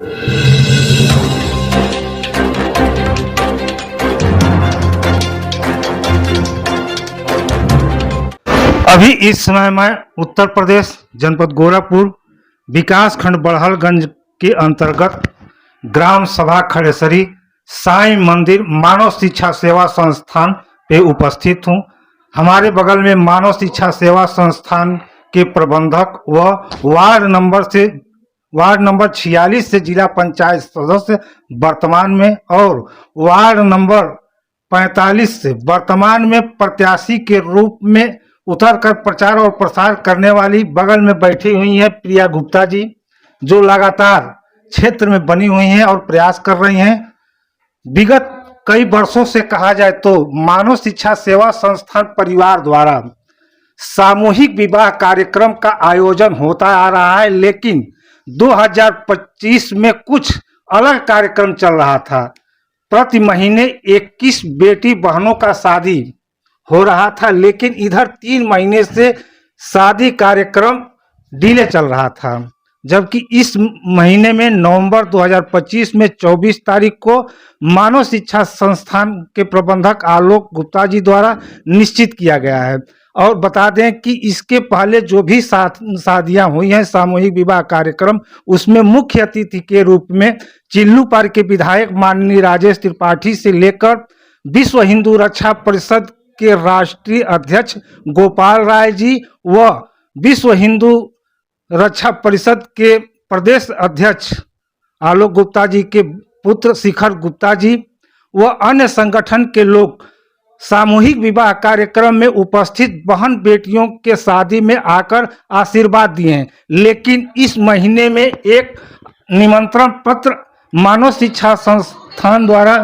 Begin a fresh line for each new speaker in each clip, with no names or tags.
अभी इस समय मैं उत्तर प्रदेश जनपद गोरखपुर विकास खंड बड़हलगंज के अंतर्गत ग्राम सभा खड़ेसरी साईं मंदिर मानव शिक्षा सेवा संस्थान पे उपस्थित हूँ। हमारे बगल में मानव शिक्षा सेवा संस्थान के प्रबंधक व वार्ड नंबर 46 से जिला पंचायत सदस्य वर्तमान में और वार्ड नंबर 45 से वर्तमान में प्रत्याशी के रूप में उतरकर प्रचार और प्रसार करने वाली बगल में बैठी हुई है प्रिया गुप्ता जी, जो लगातार क्षेत्र में बनी हुई हैं और प्रयास कर रही हैं। विगत कई वर्षों से कहा जाए तो मानव शिक्षा सेवा संस्थान परिवार द्वारा सामूहिक विवाह कार्यक्रम का आयोजन होता आ रहा है, लेकिन 2025 में कुछ अलग कार्यक्रम चल रहा था। प्रति महीने 21 बेटी बहनों का शादी हो रहा था, लेकिन इधर 3 महीने से शादी कार्यक्रम डिले चल रहा था, जबकि इस महीने में नवंबर 2025 में 24 तारीख को मानव शिक्षा संस्थान के प्रबंधक आलोक गुप्ता जी द्वारा निश्चित किया गया है। और बता दें कि इसके पहले जो भी शादियां हुई हैं सामूहिक विवाह कार्यक्रम, उसमें मुख्य अतिथि के रूप में चिल्लूपार के विधायक माननीय राजेश त्रिपाठी से लेकर विश्व हिंदू रक्षा परिषद के राष्ट्रीय अध्यक्ष गोपाल राय जी व विश्व हिंदू रक्षा परिषद के प्रदेश अध्यक्ष आलोक गुप्ता जी के पुत्र शिखर गुप्ता जी व अन्य संगठन के लोग सामूहिक विवाह कार्यक्रम में उपस्थित बहन बेटियों के शादी में आकर आशीर्वाद दिए हैं। लेकिन इस महीने में एक निमंत्रण पत्र मानव शिक्षा संस्थान द्वारा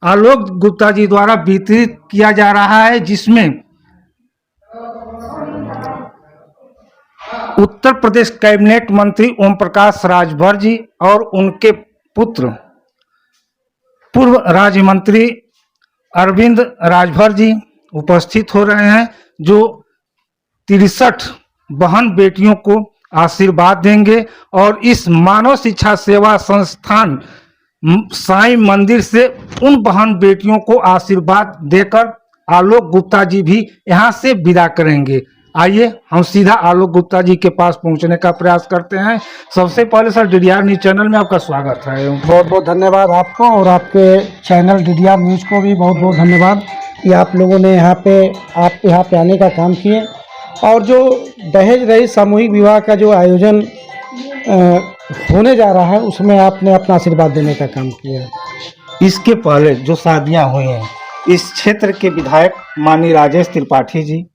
आलोक गुप्ता जी द्वारा वितरित किया जा रहा है, जिसमें उत्तर प्रदेश कैबिनेट मंत्री ओम प्रकाश राजभर जी और उनके पुत्र पूर्व राज्य मंत्री अरविंद राजभर जी उपस्थित हो रहे हैं, जो 63 बहन बेटियों को आशीर्वाद देंगे और इस मानव शिक्षा सेवा संस्थान साईं मंदिर से उन बहन बेटियों को आशीर्वाद देकर आलोक गुप्ता जी भी यहां से विदा करेंगे। आइए हम सीधा आलोक गुप्ता जी के पास पहुंचने का प्रयास करते हैं। सबसे पहले सर, डीडीआर न्यूज चैनल में आपका स्वागत है।
बहुत बहुत धन्यवाद आपको और आपके चैनल डीडीआर न्यूज को भी बहुत बहुत धन्यवाद कि आप लोगों ने आप यहाँ पे आने का काम किए और जो दहेज रहित सामूहिक विवाह का जो आयोजन होने जा रहा है उसमें आपने अपना आशीर्वाद देने का काम किया।
इसके पहले जो शादियां हुई हैं, इस क्षेत्र के विधायक माननीय राजेश त्रिपाठी जी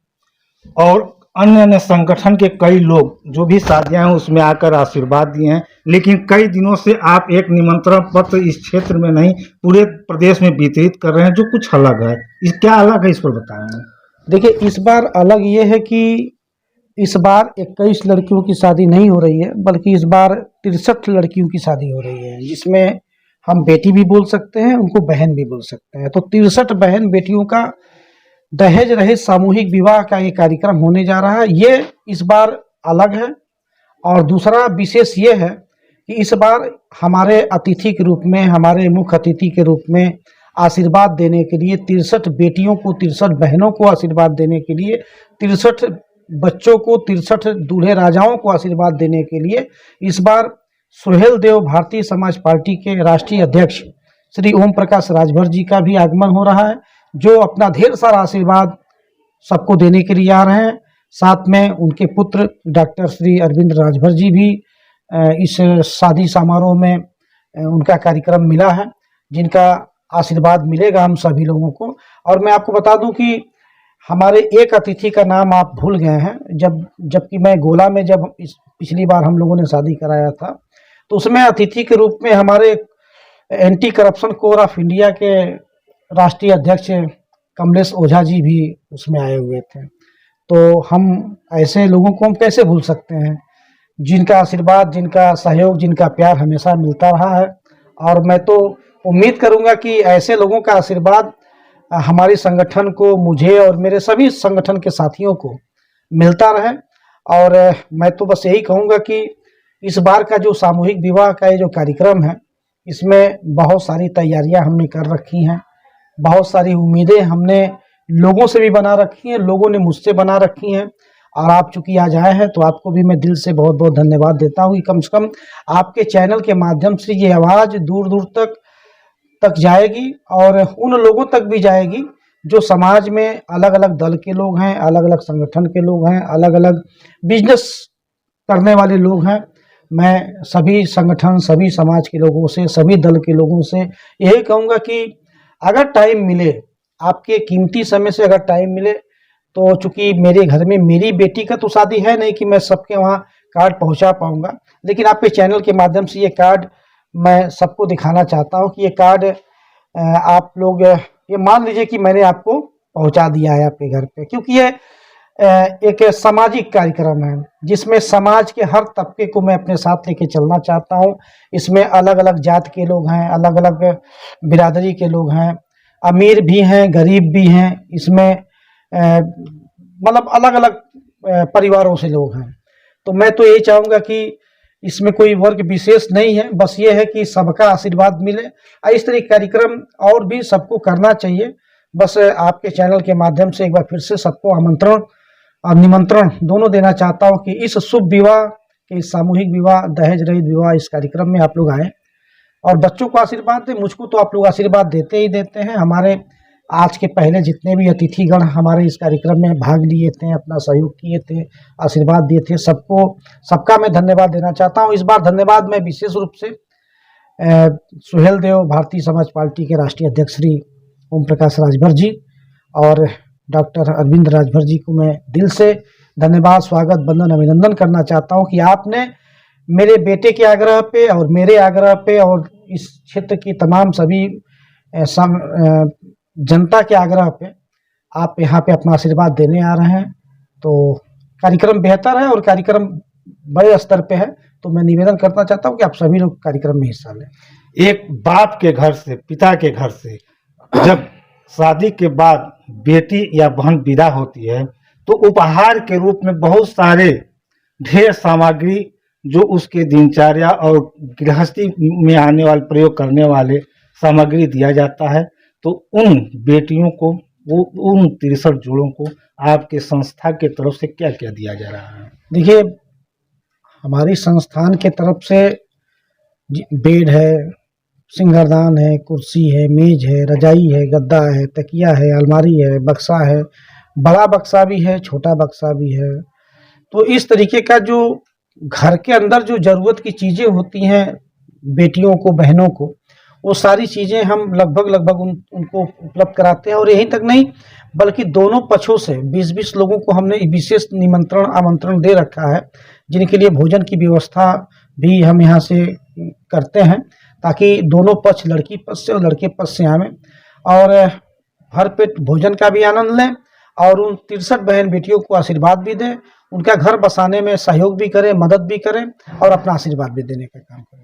और अन्य संगठन के कई लोग जो भी शादियां हैं उसमें आकर आशीर्वाद दिए हैं, लेकिन कई दिनों से आप एक निमंत्रण पत्र इस क्षेत्र में नहीं पूरे प्रदेश में वितरित कर रहे हैं, जो कुछ अलग है। इस क्या अलग है, इस पर बताएं।
देखिए, इस बार अलग ये है कि इस बार 21 लड़कियों की शादी नहीं हो रही है, बल्कि इस बार 63 लड़कियों की शादी हो रही है, जिसमें हम बेटी भी बोल सकते हैं, उनको बहन भी बोल सकते हैं। तो 63 बहन बेटियों का दहेज रहित सामूहिक विवाह का ये कार्यक्रम होने जा रहा है। ये इस बार अलग है और दूसरा विशेष ये है कि इस बार हमारे अतिथि के रूप में, हमारे मुख्य अतिथि के रूप में आशीर्वाद देने के लिए 63 बेटियों को, 63 बहनों को आशीर्वाद देने के लिए, 63 बच्चों को, 63 दूल्हे राजाओं को आशीर्वाद देने के लिए इस बार सुहेल देव भारतीय समाज पार्टी के राष्ट्रीय अध्यक्ष श्री ओम प्रकाश राजभर जी का भी आगमन हो रहा है, जो अपना ढेर सारा आशीर्वाद सबको देने के लिए आ रहे हैं। साथ में उनके पुत्र डॉक्टर श्री अरविंद राजभर जी भी इस शादी समारोह में उनका कार्यक्रम मिला है, जिनका आशीर्वाद मिलेगा हम सभी लोगों को। और मैं आपको बता दूं कि हमारे एक अतिथि का नाम आप भूल गए हैं। जबकि मैं गोला में जब पिछली बार हम लोगों ने शादी कराया था, तो उसमें अतिथि के रूप में हमारे anti corruption core of India के राष्ट्रीय अध्यक्ष कमलेश ओझा जी भी उसमें आए हुए थे। तो हम ऐसे लोगों को हम कैसे भूल सकते हैं, जिनका आशीर्वाद, जिनका सहयोग, जिनका प्यार हमेशा मिलता रहा है। और मैं तो उम्मीद करूंगा कि ऐसे लोगों का आशीर्वाद हमारे संगठन को, मुझे और मेरे सभी संगठन के साथियों को मिलता रहे। और मैं तो बस यही कहूँगा कि इस बार का जो सामूहिक विवाह का ये जो कार्यक्रम है, इसमें बहुत सारी तैयारियां हमने कर रखी हैं, बहुत सारी उम्मीदें हमने लोगों से भी बना रखी हैं, लोगों ने मुझसे बना रखी हैं। और आप चूंकि आज आए हैं तो आपको भी मैं दिल से बहुत बहुत धन्यवाद देता हूँ कि कम से कम आपके चैनल के माध्यम से ये आवाज़ दूर दूर तक जाएगी और उन लोगों तक भी जाएगी जो समाज में अलग अलग दल के लोग हैं, अलग अलग संगठन के लोग हैं, अलग अलग बिजनेस करने वाले लोग हैं। मैं सभी संगठन, सभी समाज के लोगों से, सभी दल के लोगों से यही कहूँगा कि अगर टाइम मिले, आपके कीमती समय से अगर टाइम मिले, तो चूंकि मेरे घर में मेरी बेटी का तो शादी है नहीं कि मैं सबके वहाँ कार्ड पहुँचा पाऊँगा, लेकिन आपके चैनल के माध्यम से ये कार्ड मैं सबको दिखाना चाहता हूँ कि ये कार्ड आप लोग ये मान लीजिए कि मैंने आपको पहुँचा दिया है आपके घर पे, क्योंकि ये एक सामाजिक कार्यक्रम है जिसमें समाज के हर तबके को मैं अपने साथ लेके चलना चाहता हूँ। इसमें अलग अलग जात के लोग हैं, अलग अलग बिरादरी के लोग हैं, अमीर भी हैं, गरीब भी हैं, इसमें मतलब अलग अलग परिवारों से लोग हैं। तो मैं तो यही चाहूँगा कि इसमें कोई वर्ग विशेष नहीं है, बस ये है कि सबका आशीर्वाद मिले। इस तरह के कार्यक्रम और भी सबको करना चाहिए। बस आपके चैनल के माध्यम से एक बार फिर से सबको आमंत्रण और निमंत्रण दोनों देना चाहता हूँ कि इस शुभ विवाह के सामूहिक विवाह, दहेज रहित विवाह, इस कार्यक्रम में आप लोग आए और बच्चों को आशीर्वाद दें। मुझको तो आप लोग आशीर्वाद देते ही देते हैं। हमारे आज के पहले जितने भी अतिथिगण हमारे इस कार्यक्रम में भाग लिए थे, अपना सहयोग किए थे, आशीर्वाद दिए थे, सबका मैं धन्यवाद देना चाहता हूँ। इस बार धन्यवाद मैं विशेष रूप से सुहेल देव, भारतीय समाज पार्टी के राष्ट्रीय अध्यक्ष श्री ओम प्रकाश राजभर जी और डॉक्टर अरविंद राजभर जी को मैं दिल से धन्यवाद, स्वागत, वंदन, अभिनंदन करना चाहता हूं कि आपने मेरे बेटे के आग्रह पे और मेरे आग्रह पे और इस क्षेत्र की तमाम सभी जनता के आग्रह पे आप यहाँ पे अपना आशीर्वाद देने आ रहे हैं। तो कार्यक्रम बेहतर है और कार्यक्रम बड़े स्तर पे है, तो मैं निवेदन करना चाहता हूँ कि आप सभी लोग कार्यक्रम में हिस्सा लें।
एक बाप के घर से, पिता के घर से जब शादी के बाद बेटी या बहन विदा होती है तो उपहार के रूप में बहुत सारे ढेर सामग्री जो उसके दिनचर्या और गृहस्थी में आने वाले, प्रयोग करने वाले सामग्री दिया जाता है। तो उन बेटियों को, वो उन 63 जोड़ों को आपके संस्था के तरफ से क्या क्या दिया जा रहा है?
देखिए, हमारी संस्थान के तरफ से बेड है, सिंगारदान है, कुर्सी है, मेज है, रजाई है, गद्दा है, तकिया है, अलमारी है, बक्सा है, बड़ा बक्सा भी है, छोटा बक्सा भी है। तो इस तरीके का जो घर के अंदर जो ज़रूरत की चीज़ें होती हैं बेटियों को, बहनों को, वो सारी चीज़ें हम लगभग उनको उपलब्ध कराते हैं। और यहीं तक नहीं बल्कि दोनों पक्षों से 20-20 लोगों को हमने विशेष आमंत्रण दे रखा है, जिनके लिए भोजन की व्यवस्था भी हम यहाँ से करते हैं, ताकि दोनों पक्ष, लड़की पक्ष से और लड़के पक्ष से आवें और भर पेट भोजन का भी आनंद लें और उन 63 बहन बेटियों को आशीर्वाद भी दें, उनका घर बसाने में सहयोग भी करें, मदद भी करें और अपना आशीर्वाद भी देने का काम करें।